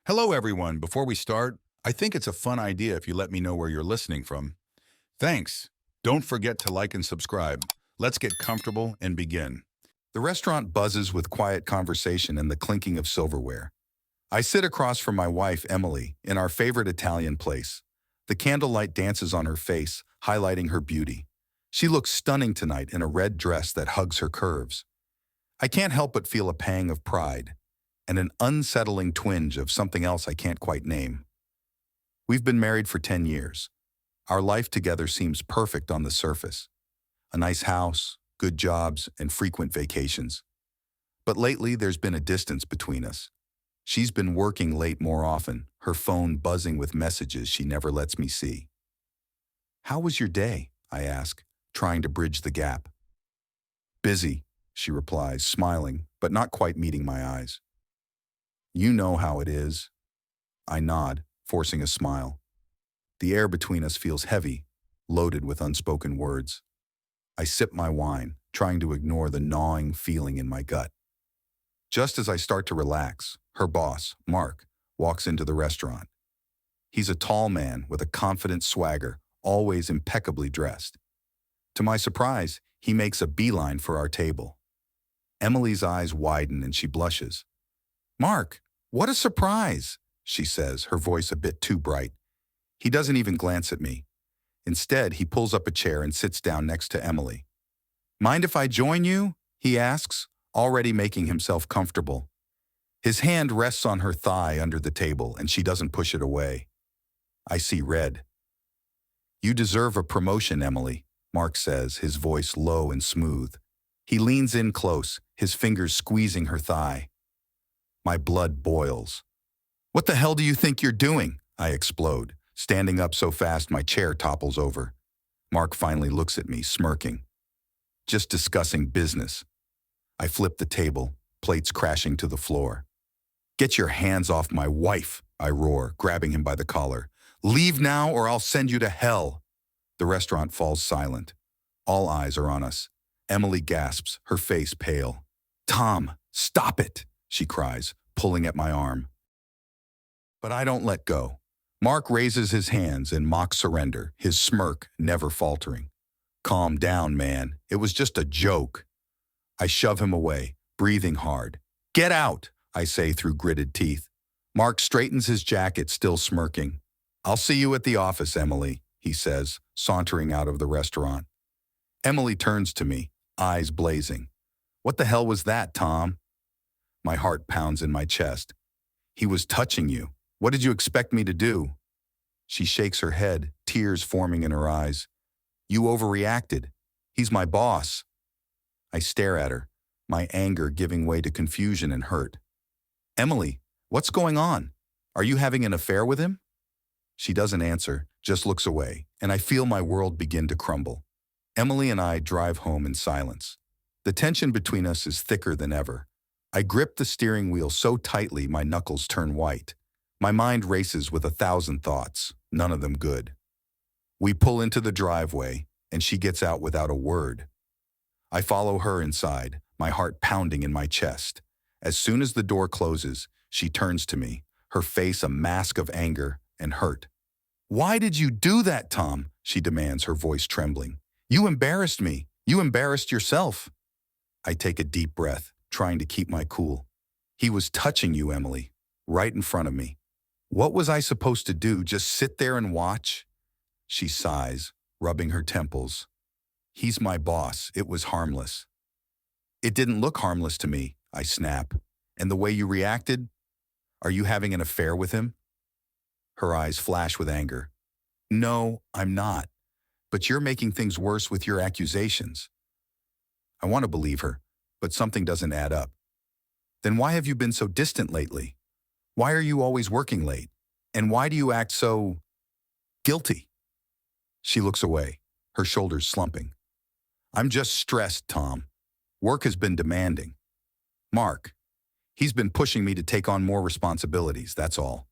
Hello, everyone. Before we start, I think it's a fun idea if you let me know where you're listening from. Thanks. Don't forget to like and subscribe. Let's get comfortable and begin. The restaurant buzzes with quiet conversation and the clinking of silverware. I sit across from my wife, Emily, in our favorite Italian place. The candlelight dances on her face, highlighting her beauty. She looks stunning tonight in a red dress that hugs her curves. I can't help but feel a pang of pride and an unsettling twinge of something else I can't quite name. We've been married for 10 years. Our life together seems perfect on the surface. A nice house, good jobs, and frequent vacations. But lately, there's been a distance between us. She's been working late more often, her phone buzzing with messages she never lets me see. "How was your day?" I ask, trying to bridge the gap. "Busy," she replies, smiling, but not quite meeting my eyes. "You know how it is." I nod, forcing a smile. The air between us feels heavy, loaded with unspoken words. I sip my wine, trying to ignore the gnawing feeling in my gut. Just as I start to relax, her boss, Mark, walks into the restaurant. He's a tall man with a confident swagger, always impeccably dressed. To my surprise, he makes a beeline for our table. Emily's eyes widen and she blushes. "Mark, what a surprise," she says, her voice a bit too bright. He doesn't even glance at me. Instead, he pulls up a chair and sits down next to Emily. "Mind if I join you?" he asks, already making himself comfortable. His hand rests on her thigh under the table, and she doesn't push it away. I see red. "You deserve a promotion, Emily," Mark says, his voice low and smooth. He leans in close, his fingers squeezing her thigh. My blood boils. "What the hell do you think you're doing?" I explode, standing up so fast my chair topples over. Mark finally looks at me, smirking. "Just discussing business." I flip the table, plates crashing to the floor. "Get your hands off my wife," I roar, grabbing him by the collar. "Leave now or I'll send you to hell." The restaurant falls silent. All eyes are on us. Emily gasps, her face pale. "Tom, stop it," she cries, pulling at my arm. But I don't let go. Mark raises his hands in mock surrender, his smirk never faltering. "Calm down, man. It was just a joke." I shove him away, breathing hard. "Get out," I say through gritted teeth. Mark straightens his jacket, still smirking. "I'll see you at the office, Emily," he says, sauntering out of the restaurant. Emily turns to me, eyes blazing. "What the hell was that, Tom?" My heart pounds in my chest. "He was touching you. What did you expect me to do?" She shakes her head, tears forming in her eyes. "You overreacted. He's my boss." I stare at her, my anger giving way to confusion and hurt. "Emily, what's going on? Are you having an affair with him?" She doesn't answer, just looks away, and I feel my world begin to crumble. Emily and I drive home in silence. The tension between us is thicker than ever. I grip the steering wheel so tightly my knuckles turn white. My mind races with 1,000 thoughts, none of them good. We pull into the driveway, and she gets out without a word. I follow her inside, my heart pounding in my chest. As soon as the door closes, she turns to me, her face a mask of anger and hurt. "Why did you do that, Tom?" she demands, her voice trembling. "You embarrassed me. You embarrassed yourself." I take a deep breath, trying to keep my cool. "He was touching you, Emily, right in front of me. What was I supposed to do, just sit there and watch?" She sighs, rubbing her temples. "He's my boss. It was harmless." "It didn't look harmless to me," I snap. "And the way you reacted? Are you having an affair with him?" Her eyes flash with anger. "No, I'm not. But you're making things worse with your accusations." I want to believe her, but something doesn't add up. "Then why have you been so distant lately? Why are you always working late? And why do you act so guilty?" She looks away, her shoulders slumping. "I'm just stressed, Tom. Work has been demanding. Mark, he's been pushing me to take on more responsibilities, that's all."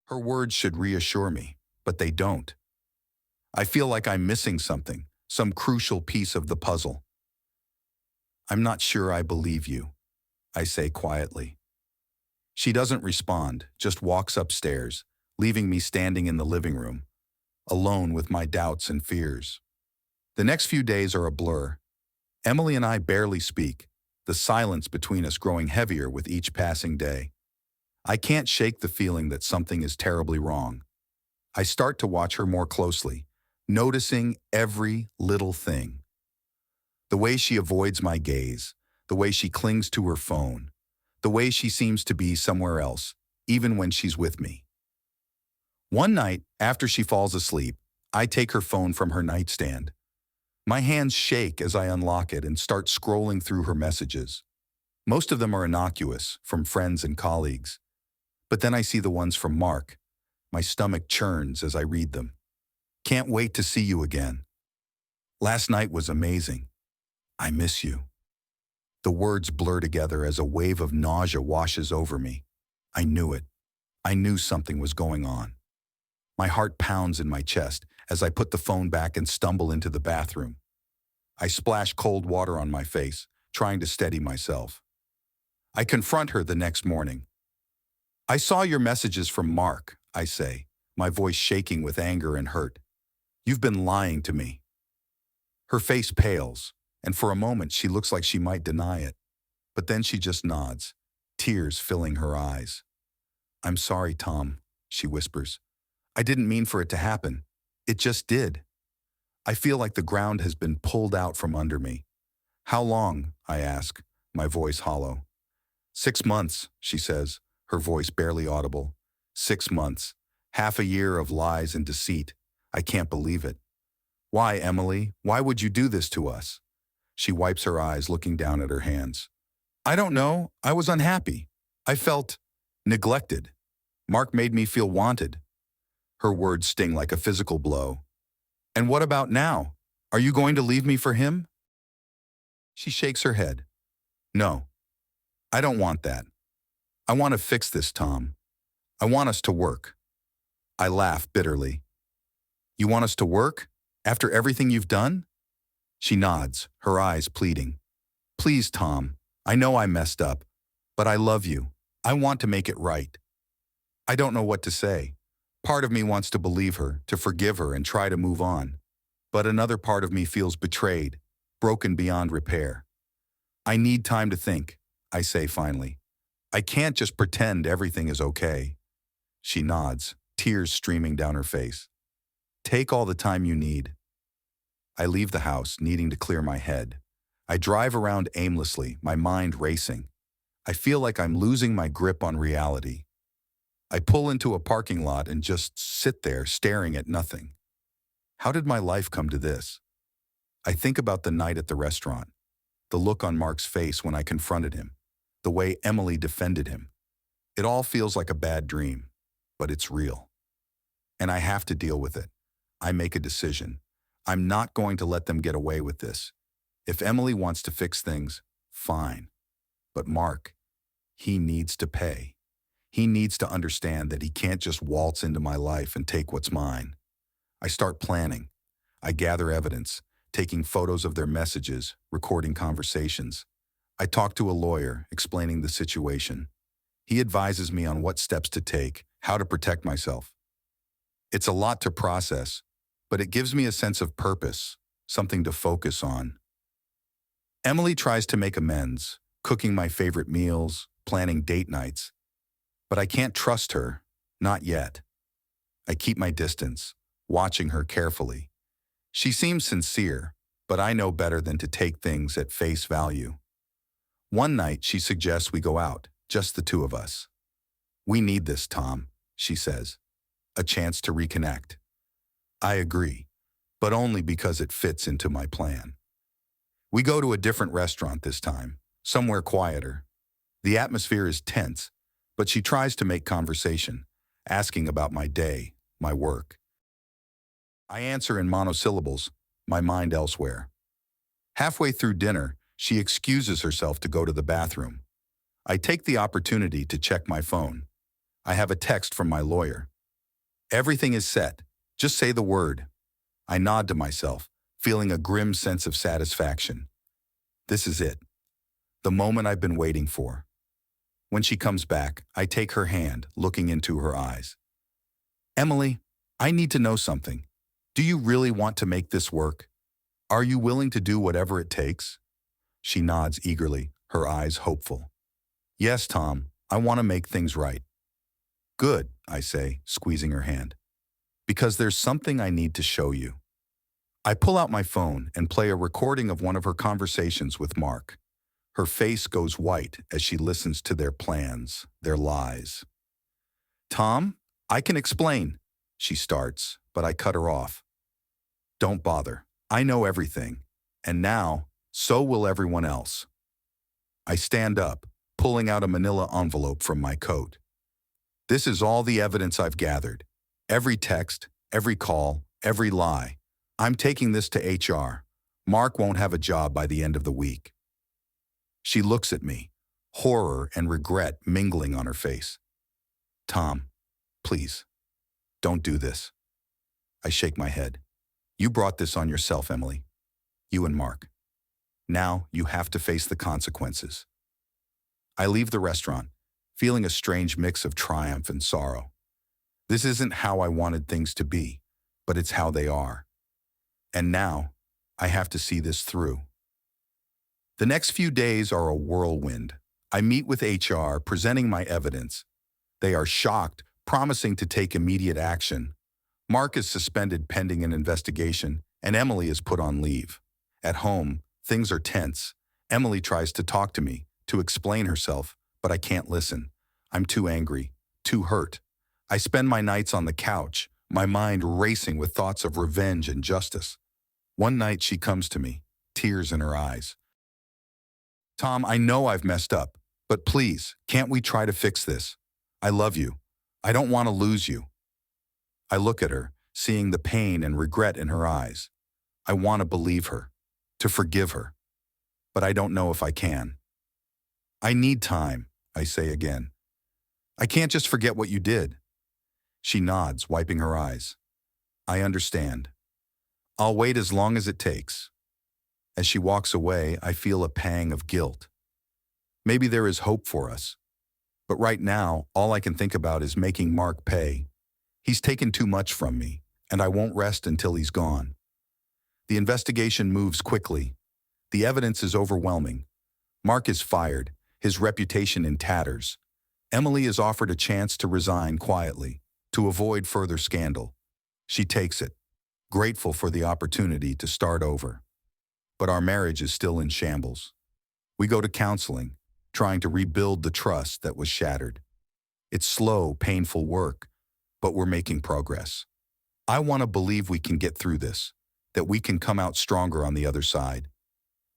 Her words should reassure me, but they don't. I feel like I'm missing something, some crucial piece of the puzzle. "I'm not sure I believe you," I say quietly. She doesn't respond, just walks upstairs, leaving me standing in the living room, alone with my doubts and fears. The next few days are a blur. Emily and I barely speak, the silence between us growing heavier with each passing day. I can't shake the feeling that something is terribly wrong. I start to watch her more closely, noticing every little thing. The way she avoids my gaze, the way she clings to her phone, the way she seems to be somewhere else, even when she's with me. One night, after she falls asleep, I take her phone from her nightstand. My hands shake as I unlock it and start scrolling through her messages. Most of them are innocuous, from friends and colleagues. But then I see the ones from Mark. My stomach churns as I read them. Can't wait to see you again. Last night was amazing. I miss you. The words blur together as a wave of nausea washes over me. I knew it. I knew something was going on. My heart pounds in my chest as I put the phone back and stumble into the bathroom. I splash cold water on my face, trying to steady myself. I confront her the next morning. I saw your messages from Mark, I say, my voice shaking with anger and hurt. You've been lying to me. Her face pales, and for a moment she looks like she might deny it. But then she just nods, tears filling her eyes. I'm sorry, Tom, she whispers. I didn't mean for it to happen. It just did. I feel like the ground has been pulled out from under me. How long? I ask, my voice hollow. 6 months, she says, her voice barely audible. 6 months. Half a year of lies and deceit. I can't believe it. Why, Emily? Why would you do this to us? She wipes her eyes, looking down at her hands. I don't know. I was unhappy. I felt neglected. Mark made me feel wanted. Her words sting like a physical blow. And what about now? Are you going to leave me for him? She shakes her head. No, I don't want that. I want to fix this, Tom. I want us to work. I laugh bitterly. You want us to work? After everything you've done? She nods, her eyes pleading. Please, Tom, I know I messed up, but I love you. I want to make it right. I don't know what to say. Part of me wants to believe her, to forgive her and try to move on. But another part of me feels betrayed, broken beyond repair. I need time to think, I say finally. I can't just pretend everything is okay. She nods, tears streaming down her face. Take all the time you need. I leave the house, needing to clear my head. I drive around aimlessly, my mind racing. I feel like I'm losing my grip on reality. I pull into a parking lot and just sit there staring at nothing. How did my life come to this? I think about the night at the restaurant, the look on Mark's face when I confronted him, the way Emily defended him. It all feels like a bad dream, but it's real. And I have to deal with it. I make a decision. I'm not going to let them get away with this. If Emily wants to fix things, fine. But Mark, he needs to pay. He needs to understand that he can't just waltz into my life and take what's mine. I start planning. I gather evidence, taking photos of their messages, recording conversations. I talk to a lawyer, explaining the situation. He advises me on what steps to take, how to protect myself. It's a lot to process, but it gives me a sense of purpose, something to focus on. Emily tries to make amends, cooking my favorite meals, planning date nights. But I can't trust her, not yet. I keep my distance, watching her carefully. She seems sincere, but I know better than to take things at face value. One night she suggests we go out, just the two of us. We need this, Tom, she says. A chance to reconnect. I agree, but only because it fits into my plan. We go to a different restaurant this time, somewhere quieter. The atmosphere is tense, but she tries to make conversation, asking about my day, my work. I answer in monosyllables, my mind elsewhere. Halfway through dinner, she excuses herself to go to the bathroom. I take the opportunity to check my phone. I have a text from my lawyer. Everything is set. Just say the word. I nod to myself, feeling a grim sense of satisfaction. This is it. The moment I've been waiting for. When she comes back, I take her hand, looking into her eyes. Emily, I need to know something. Do you really want to make this work? Are you willing to do whatever it takes? She nods eagerly, her eyes hopeful. Yes, Tom, I want to make things right. Good, I say, squeezing her hand. Because there's something I need to show you. I pull out my phone and play a recording of one of her conversations with Mark. Her face goes white as she listens to their plans, their lies. Tom, I can explain, she starts, but I cut her off. Don't bother. I know everything. And now, so will everyone else. I stand up, pulling out a manila envelope from my coat. This is all the evidence I've gathered. Every text, every call, every lie. I'm taking this to HR. Mark won't have a job by the end of the week. She looks at me, horror and regret mingling on her face. Tom, please, don't do this. I shake my head. You brought this on yourself, Emily. You and Mark. Now you have to face the consequences. I leave the restaurant, feeling a strange mix of triumph and sorrow. This isn't how I wanted things to be, but it's how they are. And now, I have to see this through. The next few days are a whirlwind. I meet with HR, presenting my evidence. They are shocked, promising to take immediate action. Mark is suspended pending an investigation, and Emily is put on leave. At home, things are tense. Emily tries to talk to me, to explain herself, but I can't listen. I'm too angry, too hurt. I spend my nights on the couch, my mind racing with thoughts of revenge and justice. One night she comes to me, tears in her eyes. Tom, I know I've messed up, but please, can't we try to fix this? I love you. I don't want to lose you. I look at her, seeing the pain and regret in her eyes. I want to believe her, to forgive her, but I don't know if I can. I need time, I say again. I can't just forget what you did. She nods, wiping her eyes. I understand. I'll wait as long as it takes. As she walks away, I feel a pang of guilt. Maybe there is hope for us. But right now, all I can think about is making Mark pay. He's taken too much from me, and I won't rest until he's gone. The investigation moves quickly. The evidence is overwhelming. Mark is fired, his reputation in tatters. Emily is offered a chance to resign quietly, to avoid further scandal. She takes it, grateful for the opportunity to start over. But our marriage is still in shambles. We go to counseling, trying to rebuild the trust that was shattered. It's slow, painful work, but we're making progress. I want to believe we can get through this, that we can come out stronger on the other side.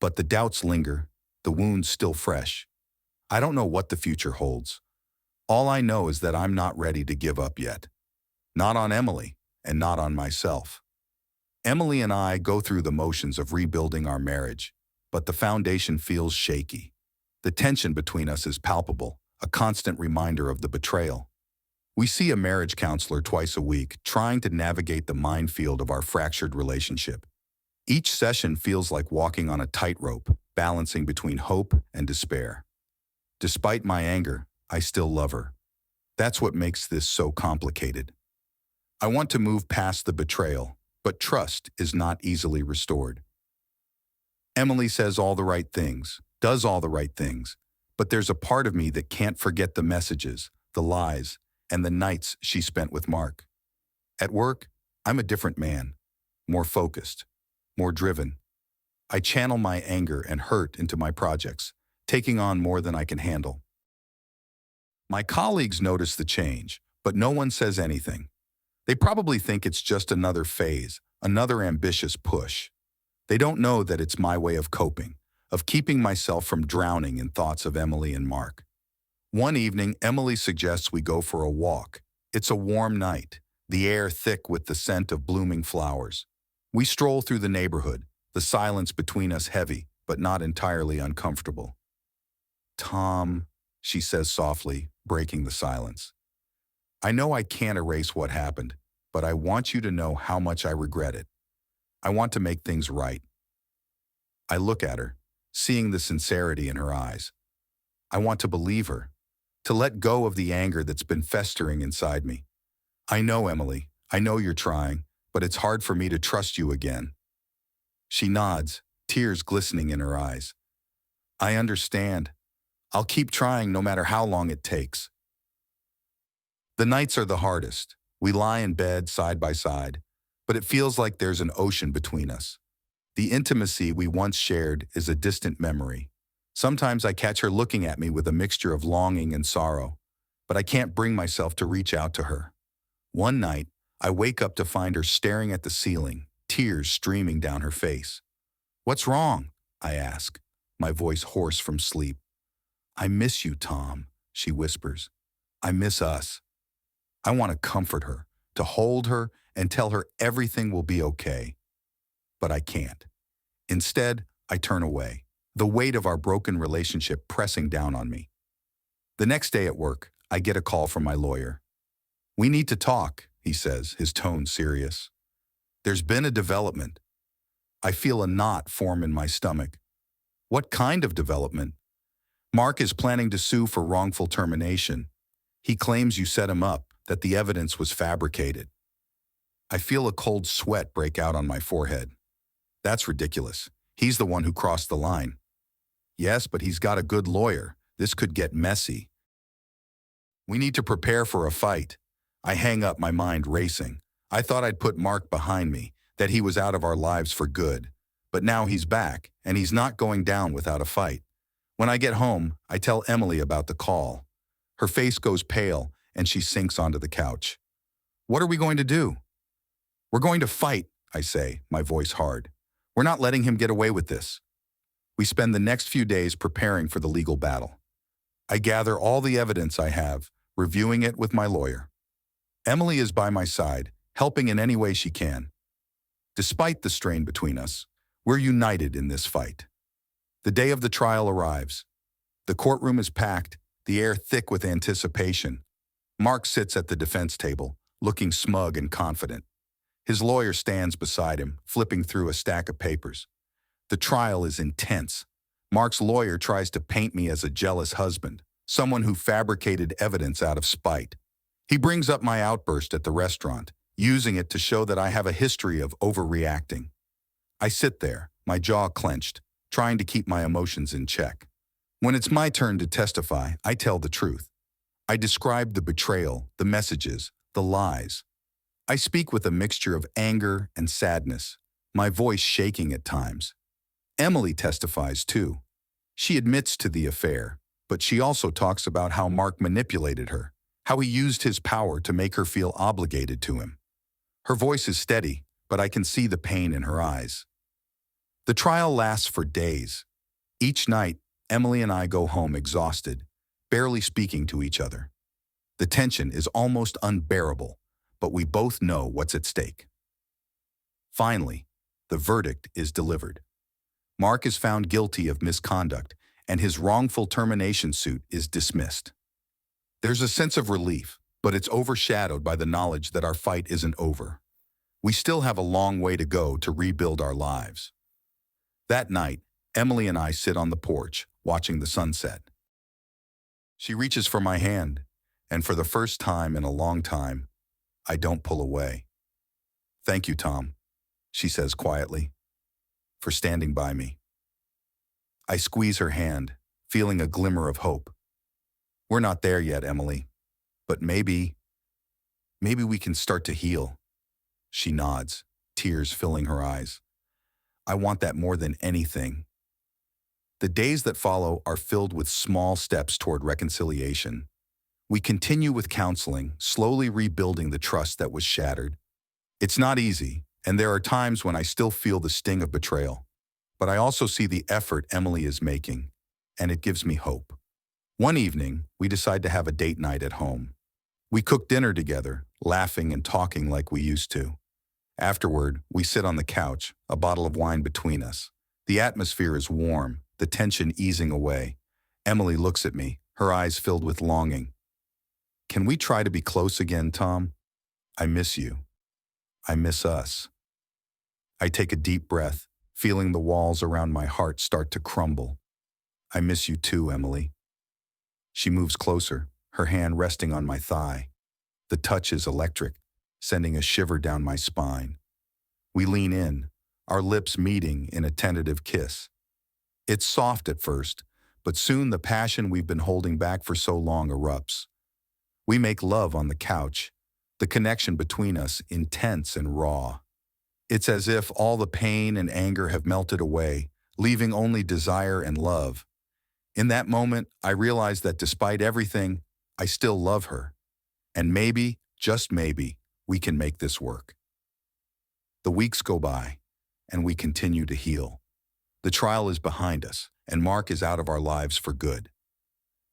But the doubts linger, the wounds still fresh. I don't know what the future holds. All I know is that I'm not ready to give up yet. Not on Emily, and not on myself. Emily and I go through the motions of rebuilding our marriage, but the foundation feels shaky. The tension between us is palpable, a constant reminder of the betrayal. We see a marriage counselor twice a week, trying to navigate the minefield of our fractured relationship. Each session feels like walking on a tightrope, balancing between hope and despair. Despite my anger, I still love her. That's what makes this so complicated. I want to move past the betrayal, but trust is not easily restored. Emily says all the right things, does all the right things, but there's a part of me that can't forget the messages, the lies, and the nights she spent with Mark. At work, I'm a different man, more focused, more driven. I channel my anger and hurt into my projects, taking on more than I can handle. My colleagues notice the change, but no one says anything. They probably think it's just another phase, another ambitious push. They don't know that it's my way of coping, of keeping myself from drowning in thoughts of Emily and Mark. One evening, Emily suggests we go for a walk. It's a warm night, the air thick with the scent of blooming flowers. We stroll through the neighborhood, the silence between us heavy, but not entirely uncomfortable. Tom, she says softly, breaking the silence. I know I can't erase what happened, but I want you to know how much I regret it. I want to make things right. I look at her, seeing the sincerity in her eyes. I want to believe her, to let go of the anger that's been festering inside me. I know, Emily, I know you're trying, but it's hard for me to trust you again. She nods, tears glistening in her eyes. I understand. I'll keep trying no matter how long it takes. The nights are the hardest. We lie in bed side by side, but it feels like there's an ocean between us. The intimacy we once shared is a distant memory. Sometimes I catch her looking at me with a mixture of longing and sorrow, but I can't bring myself to reach out to her. One night, I wake up to find her staring at the ceiling, tears streaming down her face. What's wrong? I ask, my voice hoarse from sleep. I miss you, Tom, she whispers. I miss us. I want to comfort her, to hold her and tell her everything will be okay. But I can't. Instead, I turn away, the weight of our broken relationship pressing down on me. The next day at work, I get a call from my lawyer. We need to talk, he says, his tone serious. There's been a development. I feel a knot form in my stomach. What kind of development? Mark is planning to sue for wrongful termination. He claims you set him up, that the evidence was fabricated. I feel a cold sweat break out on my forehead. That's ridiculous. He's the one who crossed the line. Yes, but he's got a good lawyer. This could get messy. We need to prepare for a fight. I hang up, my mind racing. I thought I'd put Mark behind me, that he was out of our lives for good. But now he's back, and he's not going down without a fight. When I get home, I tell Emily about the call. Her face goes pale, and she sinks onto the couch. What are we going to do? We're going to fight, I say, my voice hard. We're not letting him get away with this. We spend the next few days preparing for the legal battle. I gather all the evidence I have, reviewing it with my lawyer. Emily is by my side, helping in any way she can. Despite the strain between us, we're united in this fight. The day of the trial arrives. The courtroom is packed, the air thick with anticipation. Mark sits at the defense table, looking smug and confident. His lawyer stands beside him, flipping through a stack of papers. The trial is intense. Mark's lawyer tries to paint me as a jealous husband, someone who fabricated evidence out of spite. He brings up my outburst at the restaurant, using it to show that I have a history of overreacting. I sit there, my jaw clenched, trying to keep my emotions in check. When it's my turn to testify, I tell the truth. I describe the betrayal, the messages, the lies. I speak with a mixture of anger and sadness, my voice shaking at times. Emily testifies too. She admits to the affair, but she also talks about how Mark manipulated her, how he used his power to make her feel obligated to him. Her voice is steady, but I can see the pain in her eyes. The trial lasts for days. Each night, Emily and I go home exhausted, barely speaking to each other. The tension is almost unbearable, but we both know what's at stake. Finally, the verdict is delivered. Mark is found guilty of misconduct, and his wrongful termination suit is dismissed. There's a sense of relief, but it's overshadowed by the knowledge that our fight isn't over. We still have a long way to go to rebuild our lives. That night, Emily and I sit on the porch, watching the sunset. She reaches for my hand, and for the first time in a long time, I don't pull away. Thank you, Tom, she says quietly, for standing by me. I squeeze her hand, feeling a glimmer of hope. We're not there yet, Emily, but maybe we can start to heal. She nods, tears filling her eyes. I want that more than anything. The days that follow are filled with small steps toward reconciliation. We continue with counseling, slowly rebuilding the trust that was shattered. It's not easy, and there are times when I still feel the sting of betrayal. But I also see the effort Emily is making, and it gives me hope. One evening, we decide to have a date night at home. We cook dinner together, laughing and talking like we used to. Afterward, we sit on the couch, a bottle of wine between us. The atmosphere is warm, the tension easing away. Emily looks at me, her eyes filled with longing. Can we try to be close again, Tom? I miss you. I miss us. I take a deep breath, feeling the walls around my heart start to crumble. I miss you too, Emily. She moves closer, her hand resting on my thigh. The touch is electric, sending a shiver down my spine. We lean in, our lips meeting in a tentative kiss. It's soft at first, but soon the passion we've been holding back for so long erupts. We make love on the couch, the connection between us intense and raw. It's as if all the pain and anger have melted away, leaving only desire and love. In that moment, I realize that despite everything, I still love her. And maybe, just maybe, we can make this work. The weeks go by, and we continue to heal. The trial is behind us, and Mark is out of our lives for good.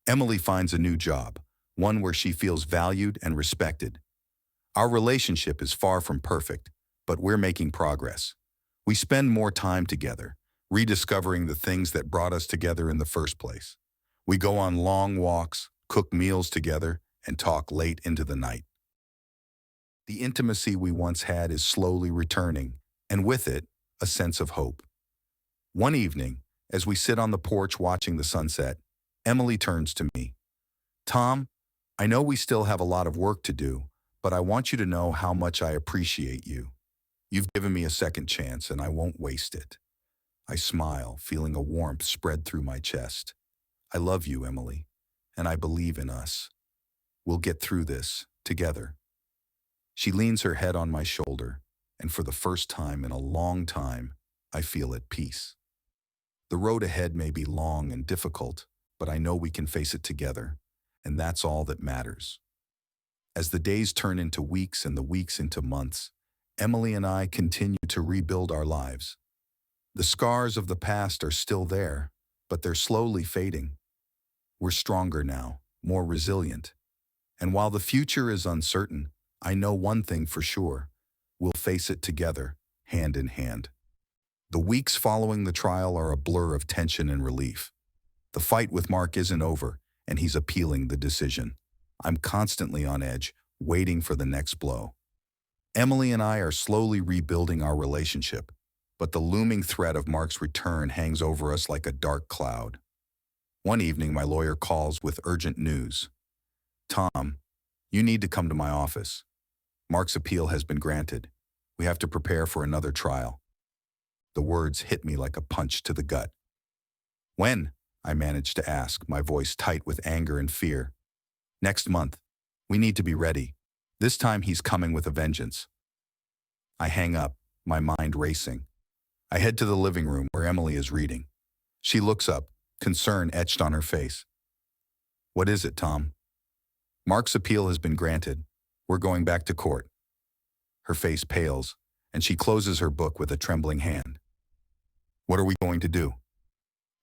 Emily finds a new job, one where she feels valued and respected. Our relationship is far from perfect, but we're making progress. We spend more time together, rediscovering the things that brought us together in the first place. We go on long walks, cook meals together, and talk late into the night. The intimacy we once had is slowly returning, and with it, a sense of hope. One evening, as we sit on the porch watching the sunset, Emily turns to me. "Tom, I know we still have a lot of work to do, but I want you to know how much I appreciate you. You've given me a second chance, and I won't waste it." I smile, feeling a warmth spread through my chest. "I love you, Emily, and I believe in us. We'll get through this, together." She leans her head on my shoulder, and for the first time in a long time, I feel at peace. The road ahead may be long and difficult, but I know we can face it together, and that's all that matters. As the days turn into weeks and the weeks into months, Emily and I continue to rebuild our lives. The scars of the past are still there, but they're slowly fading. We're stronger now, more resilient. And while the future is uncertain, I know one thing for sure. We'll face it together, hand in hand. The weeks following the trial are a blur of tension and relief. The fight with Mark isn't over, and he's appealing the decision. I'm constantly on edge, waiting for the next blow. Emily and I are slowly rebuilding our relationship, but the looming threat of Mark's return hangs over us like a dark cloud. One evening, my lawyer calls with urgent news. "Tom, you need to come to my office. Mark's appeal has been granted. We have to prepare for another trial." The words hit me like a punch to the gut. "When?" I managed to ask, my voice tight with anger and fear. "Next month. We need to be ready. This time he's coming with a vengeance." I hang up, my mind racing. I head to the living room where Emily is reading. She looks up, concern etched on her face. "What is it, Tom?" "Mark's appeal has been granted. We're going back to court." Her face pales, and she closes her book with a trembling hand. "What are we going to do?"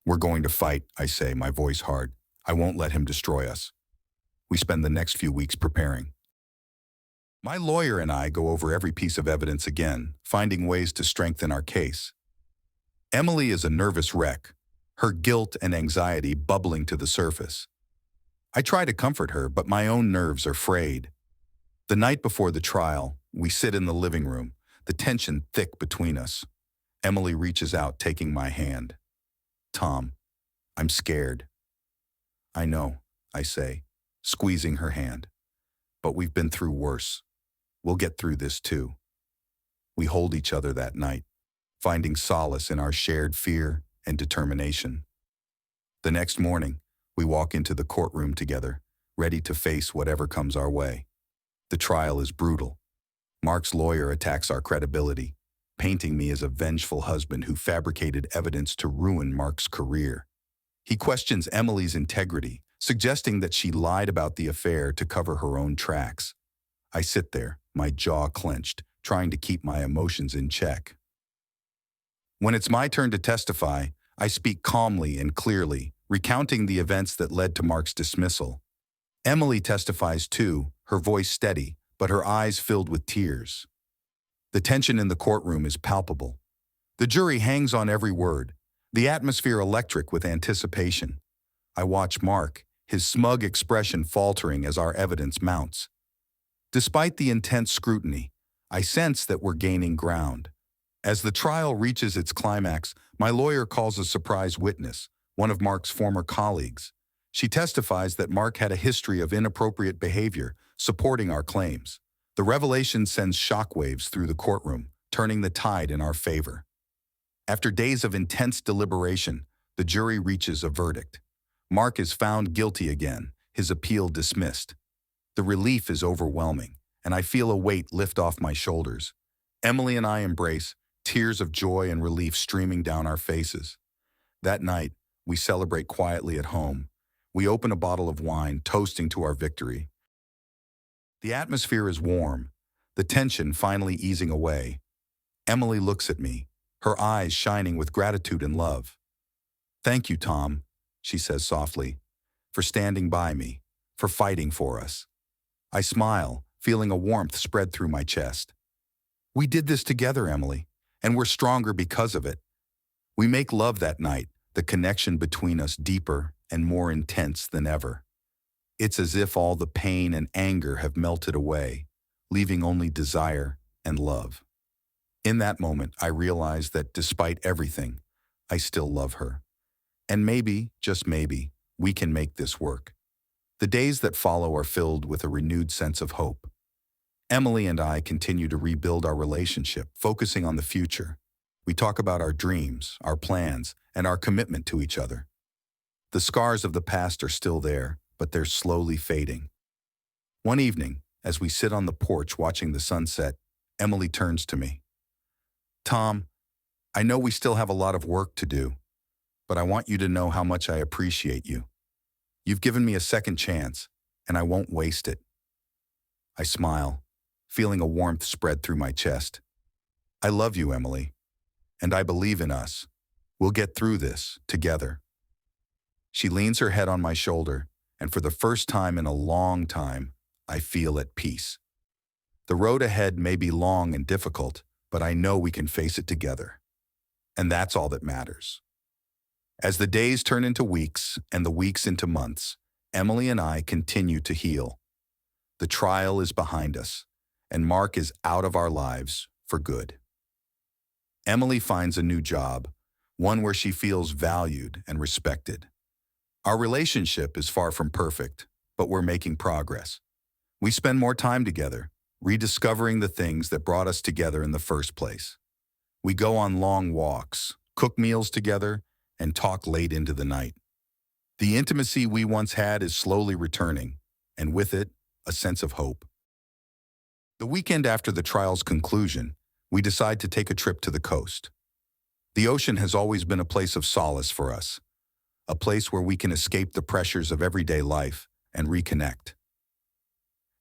"We're going to fight," I say, my voice hard. "I won't let him destroy us." We spend the next few weeks preparing. My lawyer and I go over every piece of evidence again, finding ways to strengthen our case. Emily is a nervous wreck, her guilt and anxiety bubbling to the surface. I try to comfort her, but my own nerves are frayed. The night before the trial, we sit in the living room, the tension thick between us. Emily reaches out, taking my hand. "Tom, I'm scared." "I know," I say, squeezing her hand. "But we've been through worse. We'll get through this too." We hold each other that night, finding solace in our shared fear and determination. The next morning, we walk into the courtroom together, ready to face whatever comes our way. The trial is brutal. Mark's lawyer attacks our credibility, painting me as a vengeful husband who fabricated evidence to ruin Mark's career. He questions Emily's integrity, suggesting that she lied about the affair to cover her own tracks. I sit there, my jaw clenched, trying to keep my emotions in check. When it's my turn to testify, I speak calmly and clearly, recounting the events that led to Mark's dismissal. Emily testifies too, her voice steady, but her eyes filled with tears. The tension in the courtroom is palpable. The jury hangs on every word, the atmosphere electric with anticipation. I watch Mark, his smug expression faltering as our evidence mounts. Despite the intense scrutiny, I sense that we're gaining ground. As the trial reaches its climax, my lawyer calls a surprise witness, one of Mark's former colleagues. She testifies that Mark had a history of inappropriate behavior, supporting our claims. The revelation sends shockwaves through the courtroom, turning the tide in our favor. After days of intense deliberation, the jury reaches a verdict. Mark is found guilty again, his appeal dismissed. The relief is overwhelming, and I feel a weight lift off my shoulders. Emily and I embrace, tears of joy and relief streaming down our faces. That night, we celebrate quietly at home. We open a bottle of wine, toasting to our victory. The atmosphere is warm, the tension finally easing away. Emily looks at me, her eyes shining with gratitude and love. "Thank you, Tom," she says softly, "for standing by me, for fighting for us." I smile, feeling a warmth spread through my chest. "We did this together, Emily, and we're stronger because of it." We make love that night, the connection between us deeper and more intense than ever. It's as if all the pain and anger have melted away, leaving only desire and love. In that moment, I realize that despite everything, I still love her. And maybe, just maybe, we can make this work. The days that follow are filled with a renewed sense of hope. Emily and I continue to rebuild our relationship, focusing on the future. We talk about our dreams, our plans, and our commitment to each other. The scars of the past are still there, but they're slowly fading. One evening, as we sit on the porch watching the sunset, Emily turns to me. "Tom, I know we still have a lot of work to do, but I want you to know how much I appreciate you. You've given me a second chance, and I won't waste it." I smile, feeling a warmth spread through my chest. "I love you, Emily, and I believe in us. We'll get through this together." She leans her head on my shoulder, and for the first time in a long time, I feel at peace. The road ahead may be long and difficult, but I know we can face it together. And that's all that matters. As the days turn into weeks and the weeks into months, Emily and I continue to heal. The trial is behind us, and Mark is out of our lives for good. Emily finds a new job, one where she feels valued and respected. Our relationship is far from perfect, but we're making progress. We spend more time together, rediscovering the things that brought us together in the first place. We go on long walks, cook meals together, and talk late into the night. The intimacy we once had is slowly returning, and with it, a sense of hope. The weekend after the trial's conclusion, we decide to take a trip to the coast. The ocean has always been a place of solace for us, a place where we can escape the pressures of everyday life and reconnect.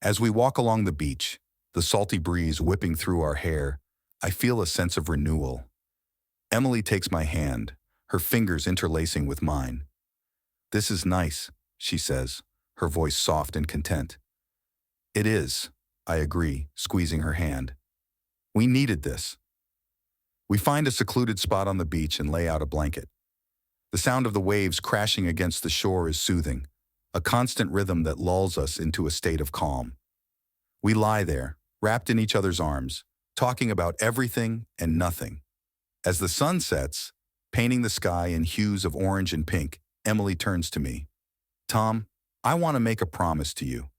As we walk along the beach, the salty breeze whipping through our hair, I feel a sense of renewal. Emily takes my hand, her fingers interlacing with mine. "This is nice," she says, her voice soft and content. "It is," I agree, squeezing her hand. "We needed this." We find a secluded spot on the beach and lay out a blanket. The sound of the waves crashing against the shore is soothing, a constant rhythm that lulls us into a state of calm. We lie there, wrapped in each other's arms, talking about everything and nothing. As the sun sets, painting the sky in hues of orange and pink, Emily turns to me. "Tom, I want to make a promise to you.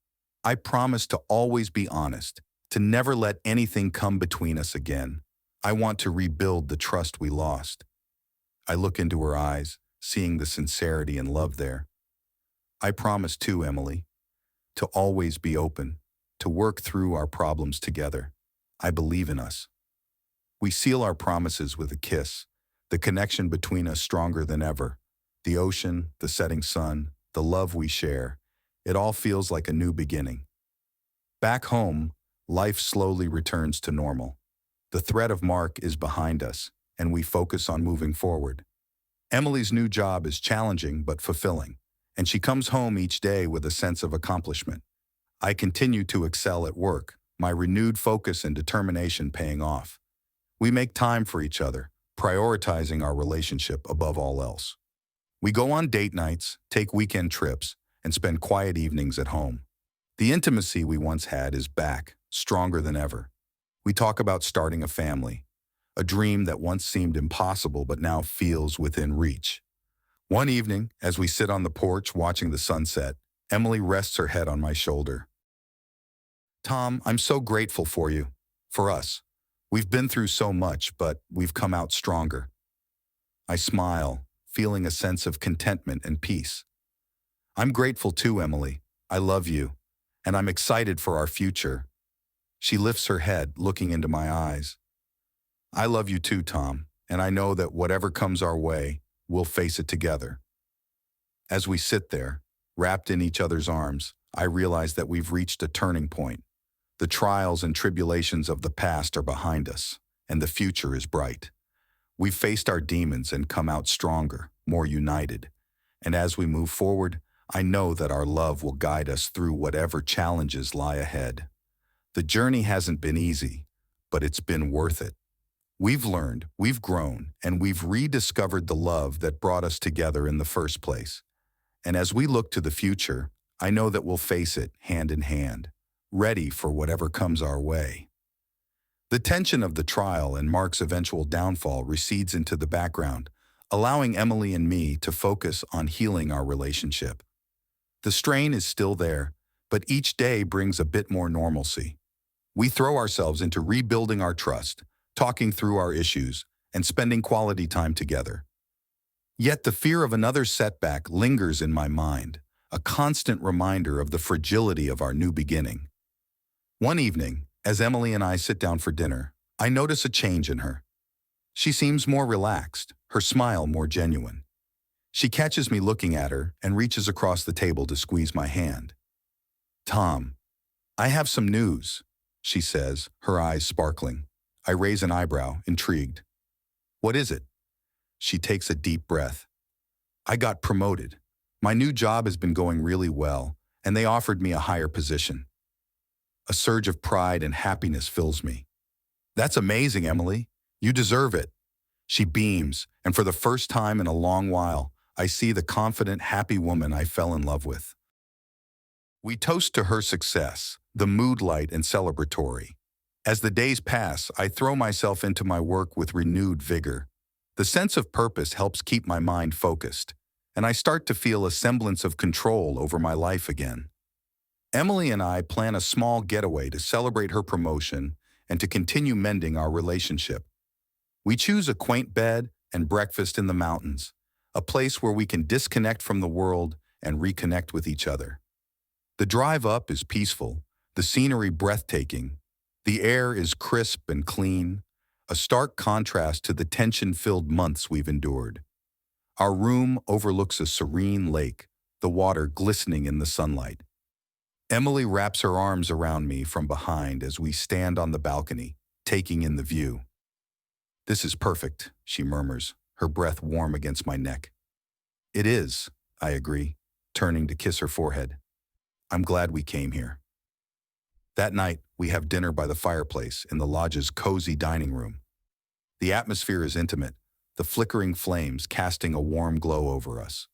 I promise to always be honest, to never let anything come between us again. I want to rebuild the trust we lost." I look into her eyes, seeing the sincerity and love there. "I promise too, Emily, to always be open, to work through our problems together. I believe in us." We seal our promises with a kiss, the connection between us stronger than ever. The ocean, the setting sun, the love we share, it all feels like a new beginning. Back home, life slowly returns to normal. The threat of Mark is behind us, and we focus on moving forward. Emily's new job is challenging but fulfilling, and she comes home each day with a sense of accomplishment. I continue to excel at work, my renewed focus and determination paying off. We make time for each other, prioritizing our relationship above all else. We go on date nights, take weekend trips, and spend quiet evenings at home. The intimacy we once had is back, stronger than ever. We talk about starting a family, a dream that once seemed impossible but now feels within reach. One evening, as we sit on the porch watching the sunset, Emily rests her head on my shoulder. Tom, I'm so grateful for you. For us. We've been through so much, but we've come out stronger. I smile, feeling a sense of contentment and peace. I'm grateful too, Emily. I love you, and I'm excited for our future. She lifts her head, looking into my eyes. I love you too, Tom, and I know that whatever comes our way, we'll face it together. As we sit there, wrapped in each other's arms, I realize that we've reached a turning point. The trials and tribulations of the past are behind us, and the future is bright. We've faced our demons and come out stronger, more united. And as we move forward, I know that our love will guide us through whatever challenges lie ahead. The journey hasn't been easy, but it's been worth it. We've learned, we've grown, and we've rediscovered the love that brought us together in the first place. And as we look to the future, I know that we'll face it hand in hand, ready for whatever comes our way. The tension of the trial and Mark's eventual downfall recedes into the background, allowing Emily and me to focus on healing our relationship. The strain is still there, but each day brings a bit more normalcy. We throw ourselves into rebuilding our trust, talking through our issues, and spending quality time together. Yet the fear of another setback lingers in my mind, a constant reminder of the fragility of our new beginning. One evening, as Emily and I sit down for dinner, I notice a change in her. She seems more relaxed, her smile more genuine. She catches me looking at her and reaches across the table to squeeze my hand. Tom, I have some news, she says, her eyes sparkling. I raise an eyebrow, intrigued. What is it? She takes a deep breath. I got promoted. My new job has been going really well, and they offered me a higher position. A surge of pride and happiness fills me. That's amazing, Emily. You deserve it. She beams, and for the first time in a long while, I see the confident, happy woman I fell in love with. We toast to her success, the mood light and celebratory. As the days pass, I throw myself into my work with renewed vigor. The sense of purpose helps keep my mind focused, and I start to feel a semblance of control over my life again. Emily and I plan a small getaway to celebrate her promotion and to continue mending our relationship. We choose a quaint bed and breakfast in the mountains, a place where we can disconnect from the world and reconnect with each other. The drive up is peaceful, the scenery breathtaking, the air is crisp and clean, a stark contrast to the tension-filled months we've endured. Our room overlooks a serene lake, the water glistening in the sunlight. Emily wraps her arms around me from behind as we stand on the balcony, taking in the view. This is perfect, she murmurs, her breath warm against my neck. It is, I agree, turning to kiss her forehead. I'm glad we came here. That night, we have dinner by the fireplace in the lodge's cozy dining room. The atmosphere is intimate, the flickering flames casting a warm glow over us.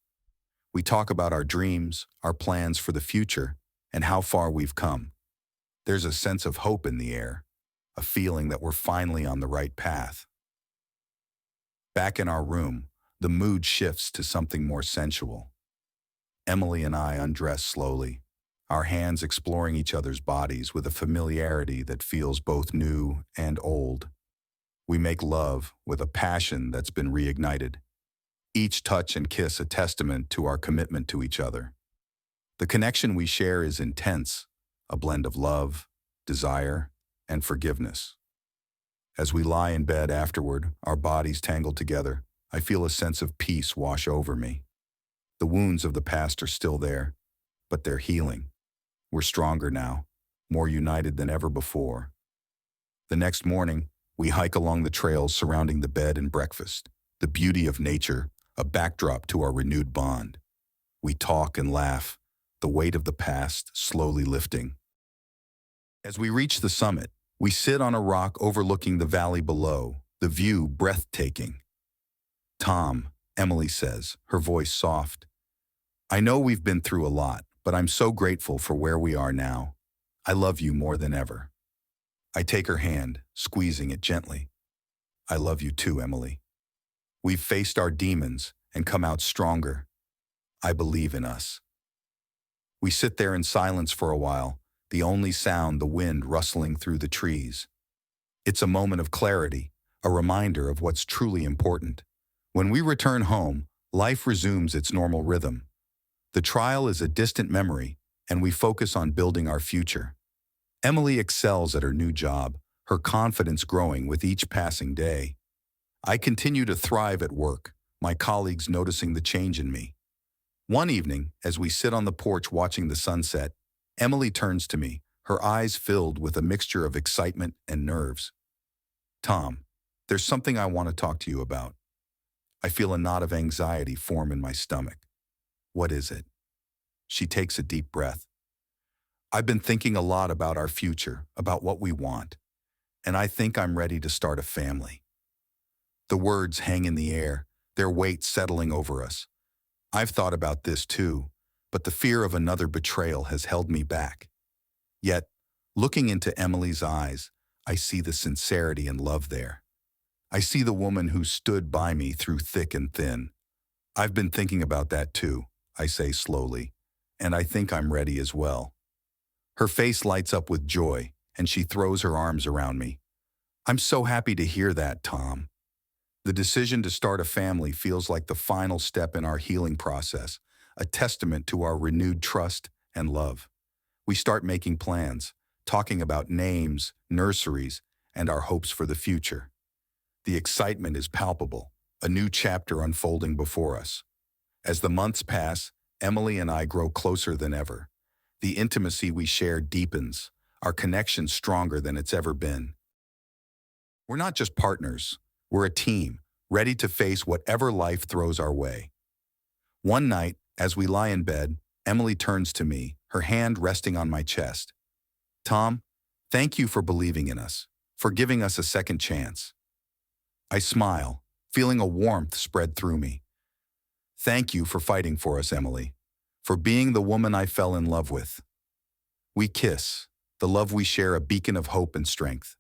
We talk about our dreams, our plans for the future, and how far we've come. There's a sense of hope in the air, a feeling that we're finally on the right path. Back in our room, the mood shifts to something more sensual. Emily and I undress slowly, our hands exploring each other's bodies with a familiarity that feels both new and old. We make love with a passion that's been reignited. Each touch and kiss a testament to our commitment to each other. The connection we share is intense, a blend of love, desire, and forgiveness. As we lie in bed afterward, our bodies tangled together, I feel a sense of peace wash over me. The wounds of the past are still there, but they're healing. We're stronger now, more united than ever before. The next morning, we hike along the trails surrounding the bed and breakfast, the beauty of nature, a backdrop to our renewed bond. We talk and laugh, the weight of the past slowly lifting. As we reach the summit, we sit on a rock overlooking the valley below, the view breathtaking. Tom, Emily says, her voice soft. I know we've been through a lot, but I'm so grateful for where we are now. I love you more than ever. I take her hand, squeezing it gently. I love you too, Emily. We've faced our demons, and come out stronger. I believe in us. We sit there in silence for a while, the only sound the wind rustling through the trees. It's a moment of clarity, a reminder of what's truly important. When we return home, life resumes its normal rhythm. The trial is a distant memory, and we focus on building our future. Emily excels at her new job, her confidence growing with each passing day. I continue to thrive at work, my colleagues noticing the change in me. One evening, as we sit on the porch watching the sunset, Emily turns to me, her eyes filled with a mixture of excitement and nerves. "Tom, there's something I want to talk to you about." I feel a knot of anxiety form in my stomach. "What is it?" She takes a deep breath. "I've been thinking a lot about our future, about what we want, and I think I'm ready to start a family." The words hang in the air, their weight settling over us. I've thought about this too, but the fear of another betrayal has held me back. Yet, looking into Emily's eyes, I see the sincerity and love there. I see the woman who stood by me through thick and thin. "I've been thinking about that too," I say slowly, "and I think I'm ready as well." Her face lights up with joy, and she throws her arms around me. "I'm so happy to hear that, Tom." The decision to start a family feels like the final step in our healing process, a testament to our renewed trust and love. We start making plans, talking about names, nurseries, and our hopes for the future. The excitement is palpable, a new chapter unfolding before us. As the months pass, Emily and I grow closer than ever. The intimacy we share deepens, our connection stronger than it's ever been. We're not just partners, we're a team, ready to face whatever life throws our way. One night, as we lie in bed, Emily turns to me, her hand resting on my chest. "Tom, thank you for believing in us, for giving us a second chance." I smile, feeling a warmth spread through me. "Thank you for fighting for us, Emily, for being the woman I fell in love with." We kiss, the love we share a beacon of hope and strength.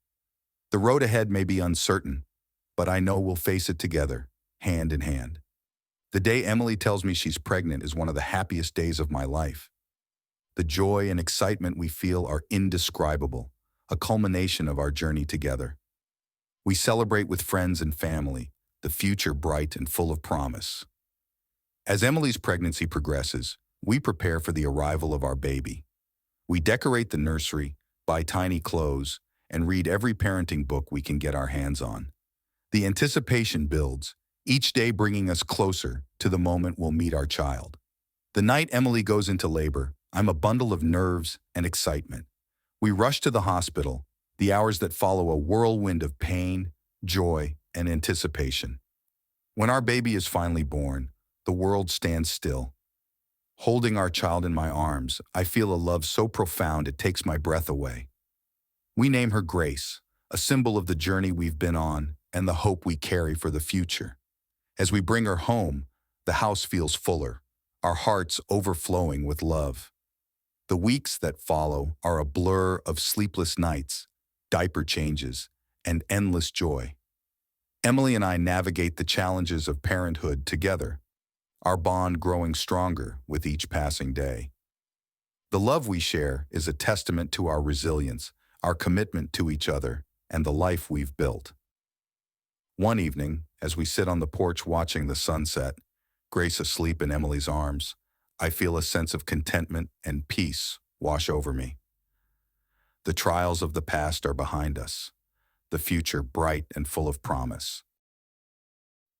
The road ahead may be uncertain, but I know we'll face it together, hand in hand. The day Emily tells me she's pregnant is one of the happiest days of my life. The joy and excitement we feel are indescribable, a culmination of our journey together. We celebrate with friends and family, the future bright and full of promise. As Emily's pregnancy progresses, we prepare for the arrival of our baby. We decorate the nursery, buy tiny clothes, and read every parenting book we can get our hands on. The anticipation builds, each day bringing us closer to the moment we'll meet our child. The night Emily goes into labor, I'm a bundle of nerves and excitement. We rush to the hospital, the hours that follow a whirlwind of pain, joy, and anticipation. When our baby is finally born, the world stands still. Holding our child in my arms, I feel a love so profound it takes my breath away. We name her Grace, a symbol of the journey we've been on and the hope we carry for the future. As we bring her home, the house feels fuller, our hearts overflowing with love. The weeks that follow are a blur of sleepless nights, diaper changes, and endless joy. Emily and I navigate the challenges of parenthood together, our bond growing stronger with each passing day. The love we share is a testament to our resilience, our commitment to each other, and the life we've built. One evening, as we sit on the porch watching the sunset, Grace asleep in Emily's arms, I feel a sense of contentment and peace wash over me. The trials of the past are behind us, the future bright and full of promise.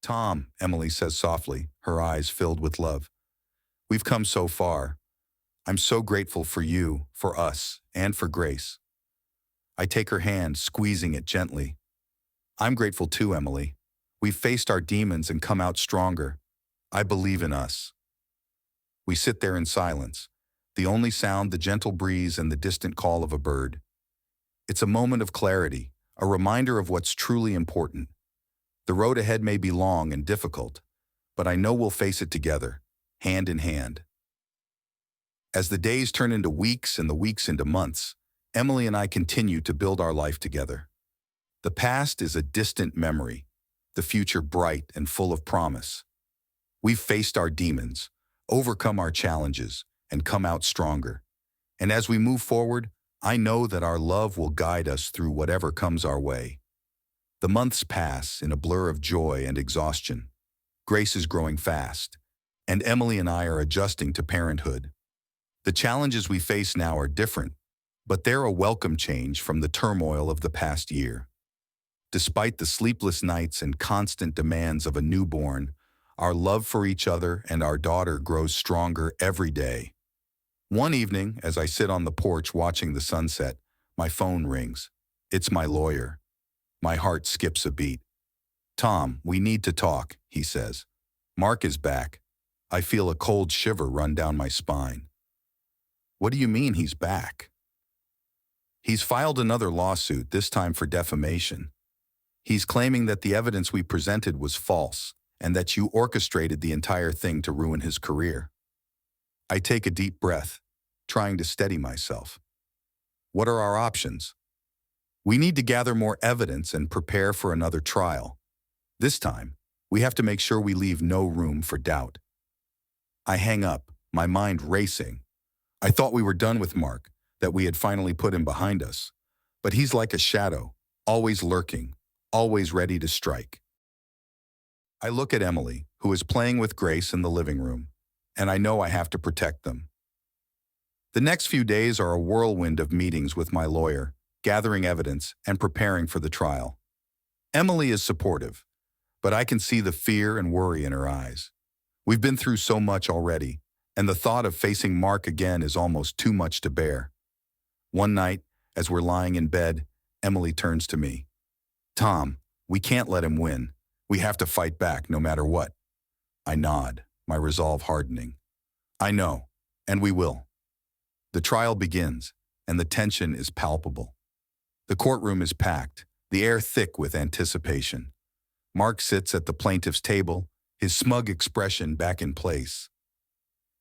"Tom," Emily says softly, her eyes filled with love, "we've come so far. I'm so grateful for you, for us, and for Grace." I take her hand, squeezing it gently. "I'm grateful too, Emily. We've faced our demons and come out stronger. I believe in us." We sit there in silence, the only sound the gentle breeze and the distant call of a bird. It's a moment of clarity, a reminder of what's truly important. The road ahead may be long and difficult, but I know we'll face it together, hand in hand. As the days turn into weeks and the weeks into months, Emily and I continue to build our life together. The past is a distant memory, the future bright and full of promise. We've faced our demons, overcome our challenges, and come out stronger. And as we move forward, I know that our love will guide us through whatever comes our way. The months pass in a blur of joy and exhaustion. Grace is growing fast, and Emily and I are adjusting to parenthood. The challenges we face now are different, but they're a welcome change from the turmoil of the past year. Despite the sleepless nights and constant demands of a newborn, our love for each other and our daughter grows stronger every day. One evening, as I sit on the porch watching the sunset, my phone rings. It's my lawyer. My heart skips a beat. "Tom, we need to talk," he says. "Mark is back." I feel a cold shiver run down my spine. "What do you mean he's back?" "He's filed another lawsuit, this time for defamation. He's claiming that the evidence we presented was false and that you orchestrated the entire thing to ruin his career." I take a deep breath, trying to steady myself. What are our options? We need to gather more evidence and prepare for another trial. This time, we have to make sure we leave no room for doubt. I hang up, my mind racing. I thought we were done with Mark, that we had finally put him behind us. But he's like a shadow, always lurking, always ready to strike. I look at Emily, who is playing with Grace in the living room, and I know I have to protect them. The next few days are a whirlwind of meetings with my lawyer, gathering evidence and preparing for the trial. Emily is supportive, but I can see the fear and worry in her eyes. We've been through so much already, and the thought of facing Mark again is almost too much to bear. One night, as we're lying in bed, Emily turns to me. "Tom, we can't let him win. We have to fight back no matter what." I nod, my resolve hardening. "I know, and we will." The trial begins, and the tension is palpable. The courtroom is packed, the air thick with anticipation. Mark sits at the plaintiff's table, his smug expression back in place.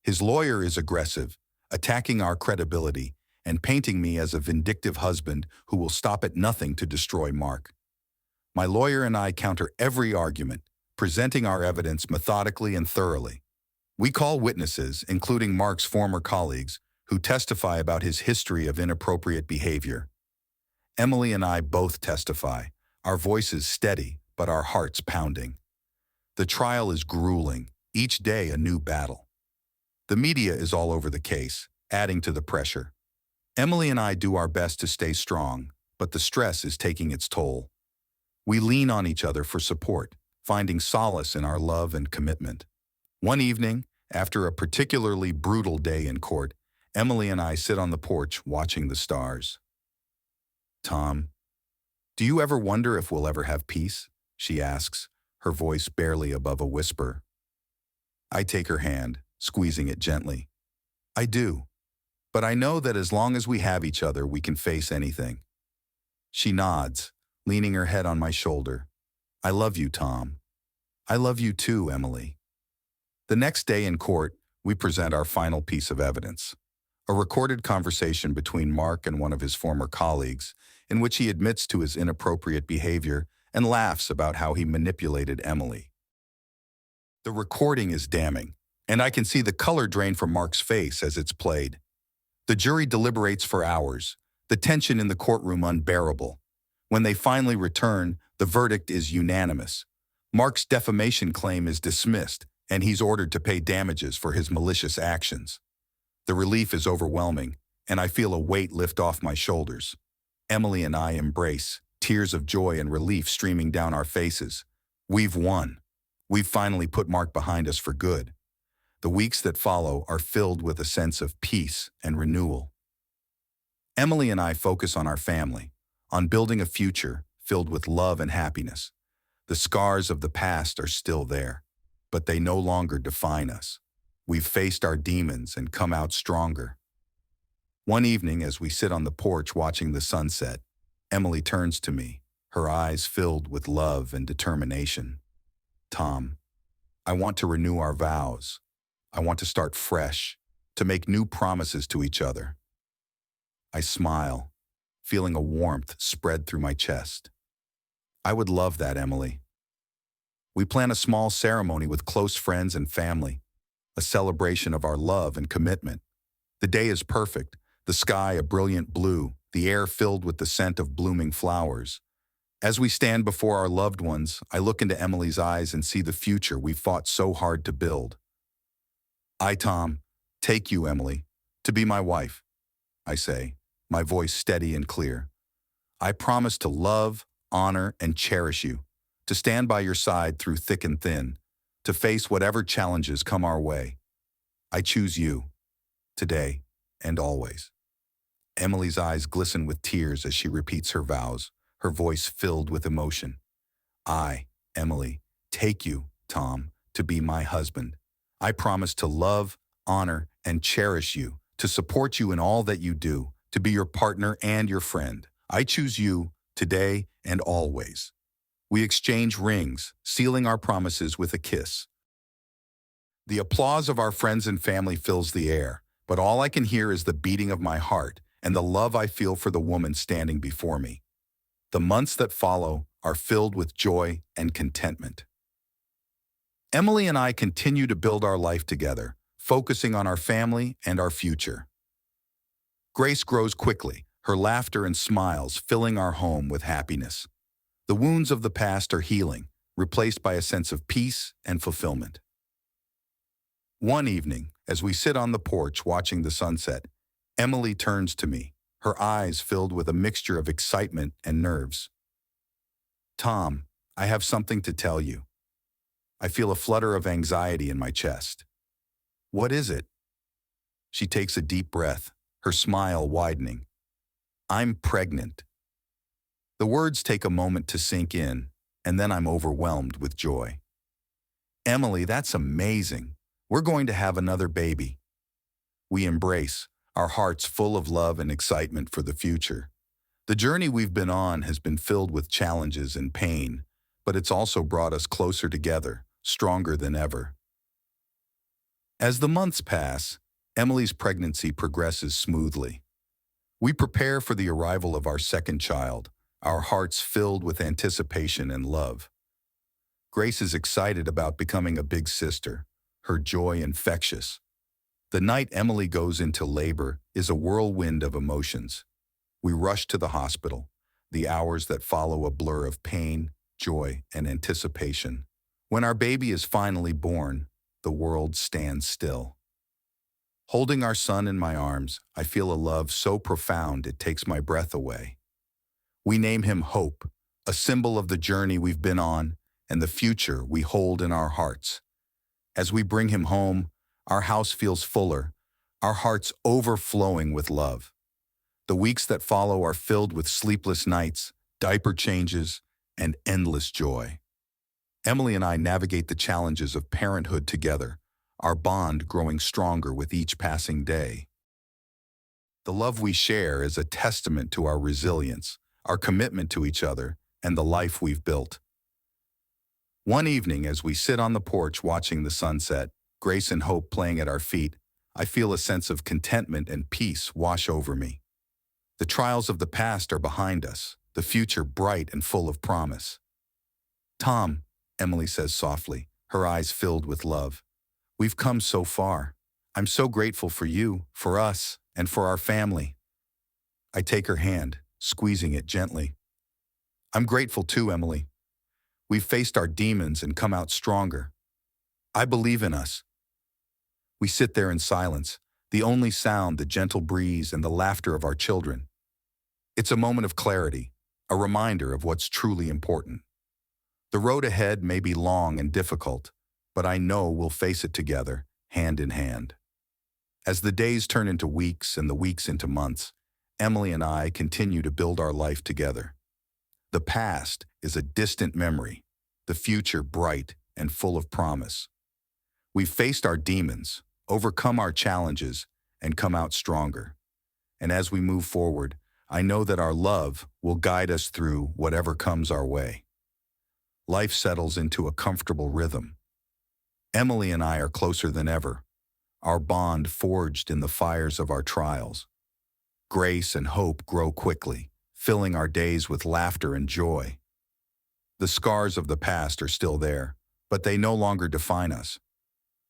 His lawyer is aggressive, attacking our credibility and painting me as a vindictive husband who will stop at nothing to destroy Mark. My lawyer and I counter every argument, presenting our evidence methodically and thoroughly. We call witnesses, including Mark's former colleagues, who testify about his history of inappropriate behavior. Emily and I both testify, our voices steady, but our hearts pounding. The trial is grueling, each day a new battle. The media is all over the case, adding to the pressure. Emily and I do our best to stay strong, but the stress is taking its toll. We lean on each other for support, finding solace in our love and commitment. One evening, after a particularly brutal day in court, Emily and I sit on the porch watching the stars. "Tom, do you ever wonder if we'll ever have peace?" she asks, her voice barely above a whisper. I take her hand, squeezing it gently. "I do, but I know that as long as we have each other, we can face anything." She nods, leaning her head on my shoulder. "I love you, Tom." "I love you too, Emily." The next day in court, we present our final piece of evidence. A recorded conversation between Mark and one of his former colleagues, in which he admits to his inappropriate behavior and laughs about how he manipulated Emily. The recording is damning, and I can see the color drain from Mark's face as it's played. The jury deliberates for hours, the tension in the courtroom unbearable. When they finally return, the verdict is unanimous. Mark's defamation claim is dismissed, and he's ordered to pay damages for his malicious actions. The relief is overwhelming, and I feel a weight lift off my shoulders. Emily and I embrace, tears of joy and relief streaming down our faces. We've won. We've finally put Mark behind us for good. The weeks that follow are filled with a sense of peace and renewal. Emily and I focus on our family, on building a future filled with love and happiness. The scars of the past are still there, but they no longer define us. We've faced our demons and come out stronger. One evening, as we sit on the porch watching the sunset, Emily turns to me, her eyes filled with love and determination. "Tom, I want to renew our vows. I want to start fresh, to make new promises to each other." I smile, feeling a warmth spread through my chest. "I would love that, Emily." We plan a small ceremony with close friends and family, a celebration of our love and commitment. The day is perfect, the sky a brilliant blue, the air filled with the scent of blooming flowers. As we stand before our loved ones, I look into Emily's eyes and see the future we've fought so hard to build. I, Tom, take you, Emily, to be my wife, I say, my voice steady and clear. I promise to love, honor, and cherish you, to stand by your side through thick and thin, to face whatever challenges come our way. I choose you, today and always. Emily's eyes glisten with tears as she repeats her vows, her voice filled with emotion. I, Emily, take you, Tom, to be my husband. I promise to love, honor, and cherish you, to support you in all that you do, to be your partner and your friend. I choose you, today and always. We exchange rings, sealing our promises with a kiss. The applause of our friends and family fills the air, but all I can hear is the beating of my heart and the love I feel for the woman standing before me. The months that follow are filled with joy and contentment. Emily and I continue to build our life together, focusing on our family and our future. Grace grows quickly, her laughter and smiles filling our home with happiness. The wounds of the past are healing, replaced by a sense of peace and fulfillment. One evening, as we sit on the porch watching the sunset, Emily turns to me, her eyes filled with a mixture of excitement and nerves. Tom, I have something to tell you. I feel a flutter of anxiety in my chest. What is it? She takes a deep breath, her smile widening. I'm pregnant. The words take a moment to sink in, and then I'm overwhelmed with joy. Emily, that's amazing. We're going to have another baby. We embrace, our hearts full of love and excitement for the future. The journey we've been on has been filled with challenges and pain, but it's also brought us closer together, stronger than ever. As the months pass, Emily's pregnancy progresses smoothly. We prepare for the arrival of our second child, our hearts filled with anticipation and love. Grace is excited about becoming a big sister, her joy infectious. The night Emily goes into labor is a whirlwind of emotions. We rush to the hospital, the hours that follow a blur of pain, joy, and anticipation. When our baby is finally born, the world stands still. Holding our son in my arms, I feel a love so profound it takes my breath away. We name him Hope, a symbol of the journey we've been on and the future we hold in our hearts. As we bring him home, our house feels fuller, our hearts overflowing with love. The weeks that follow are filled with sleepless nights, diaper changes, and endless joy. Emily and I navigate the challenges of parenthood together, our bond growing stronger with each passing day. The love we share is a testament to our resilience, our commitment to each other, and the life we've built. One evening, as we sit on the porch watching the sunset, Grace and Hope playing at our feet, I feel a sense of contentment and peace wash over me. The trials of the past are behind us, the future bright and full of promise. Tom, Emily says softly, her eyes filled with love. We've come so far. I'm so grateful for you, for us, and for our family. I take her hand, squeezing it gently. I'm grateful too, Emily. We've faced our demons and come out stronger. I believe in us. We sit there in silence, the only sound the gentle breeze and the laughter of our children. It's a moment of clarity, a reminder of what's truly important. The road ahead may be long and difficult, but I know we'll face it together, hand in hand. As the days turn into weeks and the weeks into months, Emily and I continue to build our life together. The past is a distant memory, the future bright and full of promise. We've faced our demons, overcome our challenges, and come out stronger. And as we move forward, I know that our love will guide us through whatever comes our way. Life settles into a comfortable rhythm. Emily and I are closer than ever, our bond forged in the fires of our trials. Grace and hope grow quickly, filling our days with laughter and joy. The scars of the past are still there, but they no longer define us.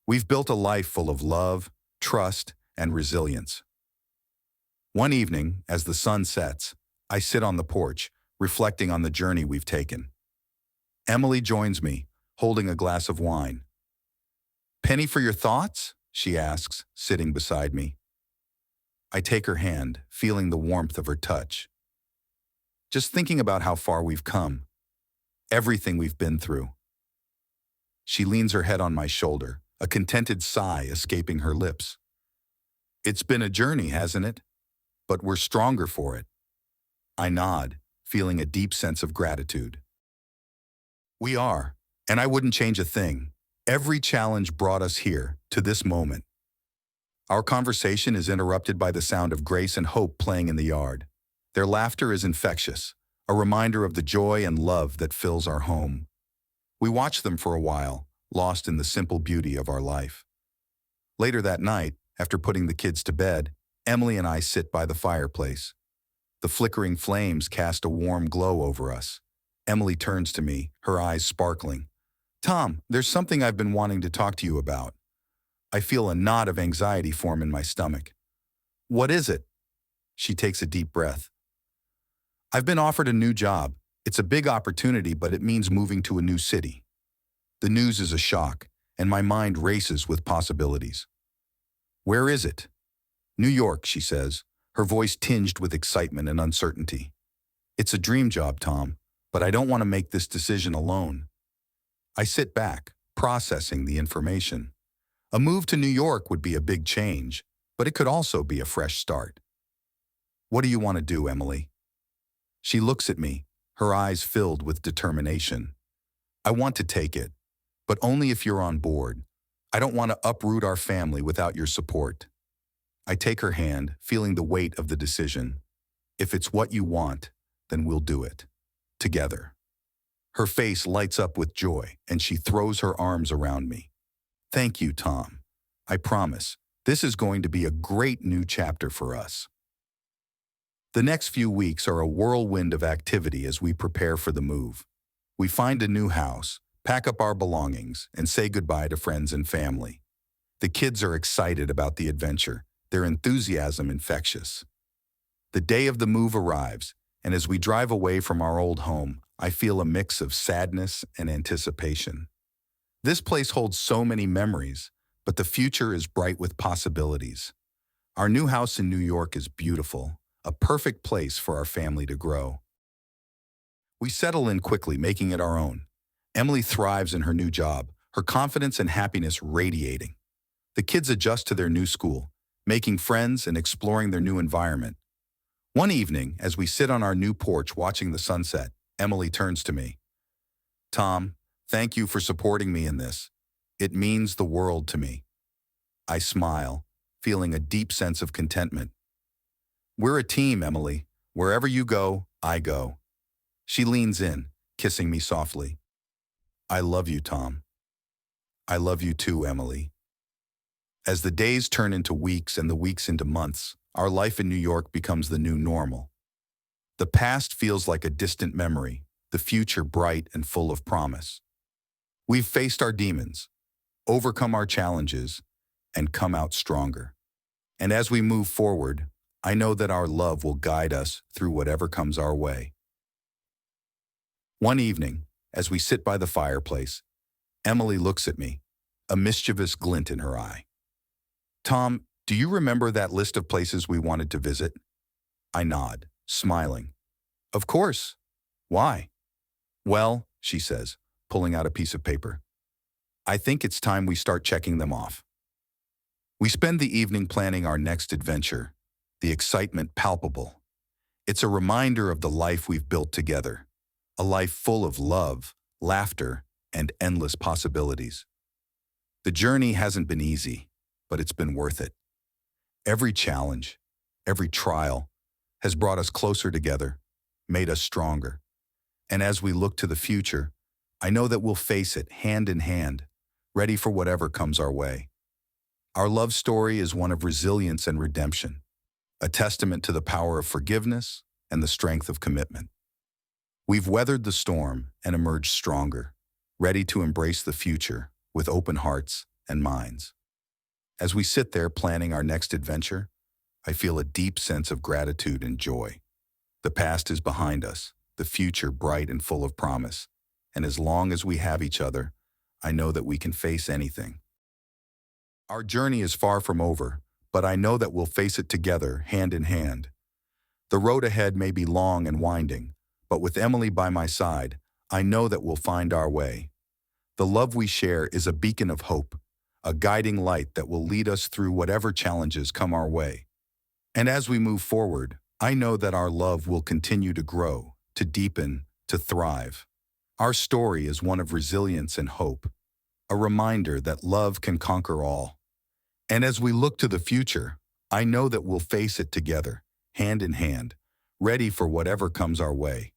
We've built a life full of love, trust, and resilience. One evening, as the sun sets, I sit on the porch, reflecting on the journey we've taken. Emily joins me, holding a glass of wine. "Penny for your thoughts?" she asks, sitting beside me. I take her hand, feeling the warmth of her touch. "Just thinking about how far we've come, everything we've been through." She leans her head on my shoulder, a contented sigh escaping her lips. "It's been a journey, hasn't it? But we're stronger for it." I nod, feeling a deep sense of gratitude. We are, and I wouldn't change a thing. Every challenge brought us here, to this moment. Our conversation is interrupted by the sound of Grace and Hope playing in the yard. Their laughter is infectious, a reminder of the joy and love that fills our home. We watch them for a while, lost in the simple beauty of our life. Later that night, after putting the kids to bed, Emily and I sit by the fireplace. The flickering flames cast a warm glow over us. Emily turns to me, her eyes sparkling. "Tom, there's something I've been wanting to talk to you about." I feel a knot of anxiety form in my stomach. "What is it?" She takes a deep breath. "I've been offered a new job. It's a big opportunity, but it means moving to a new city." The news is a shock, and my mind races with possibilities. "Where is it?" "New York," she says, her voice tinged with excitement and uncertainty. "It's a dream job, Tom, but I don't want to make this decision alone." I sit back, processing the information. A move to New York would be a big change, but it could also be a fresh start. "What do you want to do, Emily?" She looks at me, her eyes filled with determination. "I want to take it, but only if you're on board. I don't want to uproot our family without your support." I take her hand, feeling the weight of the decision. "If it's what you want, then we'll do it. Together." Her face lights up with joy, and she throws her arms around me. "Thank you, Tom. I promise, this is going to be a great new chapter for us." The next few weeks are a whirlwind of activity as we prepare for the move. We find a new house, pack up our belongings, and say goodbye to friends and family. The kids are excited about the adventure, their enthusiasm infectious. The day of the move arrives, and as we drive away from our old home, I feel a mix of sadness and anticipation. This place holds so many memories, but the future is bright with possibilities. Our new house in New York is beautiful, a perfect place for our family to grow. We settle in quickly, making it our own. Emily thrives in her new job, her confidence and happiness radiating. The kids adjust to their new school, making friends and exploring their new environment. One evening, as we sit on our new porch watching the sunset, Emily turns to me. "Tom, thank you for supporting me in this. It means the world to me." I smile, feeling a deep sense of contentment. "We're a team, Emily. Wherever you go, I go." She leans in, kissing me softly. "I love you, Tom." "I love you too, Emily." As the days turn into weeks and the weeks into months, our life in New York becomes the new normal. The past feels like a distant memory, the future bright and full of promise. We've faced our demons, overcome our challenges, and come out stronger. And as we move forward, I know that our love will guide us through whatever comes our way. One evening, as we sit by the fireplace, Emily looks at me, a mischievous glint in her eye. "Tom, do you remember that list of places we wanted to visit?" I nod, smiling. "Of course. Why?" "Well," she says, pulling out a piece of paper, "I think it's time we start checking them off." We spend the evening planning our next adventure, the excitement palpable. It's a reminder of the life we've built together, a life full of love, laughter, and endless possibilities. The journey hasn't been easy, but it's been worth it. Every challenge, every trial, has brought us closer together, made us stronger. And as we look to the future, I know that we'll face it hand in hand, ready for whatever comes our way. Our love story is one of resilience and redemption, a testament to the power of forgiveness and the strength of commitment. We've weathered the storm and emerged stronger, ready to embrace the future with open hearts and minds. As we sit there planning our next adventure, I feel a deep sense of gratitude and joy. The past is behind us, the future bright and full of promise, and as long as we have each other, I know that we can face anything. Our journey is far from over, but I know that we'll face it together, hand in hand. The road ahead may be long and winding, but with Emily by my side, I know that we'll find our way. The love we share is a beacon of hope, a guiding light that will lead us through whatever challenges come our way. And as we move forward, I know that our love will continue to grow, to deepen, to thrive. Our story is one of resilience and hope, a reminder that love can conquer all. And as we look to the future, I know that we'll face it together, hand in hand, ready for whatever comes our way.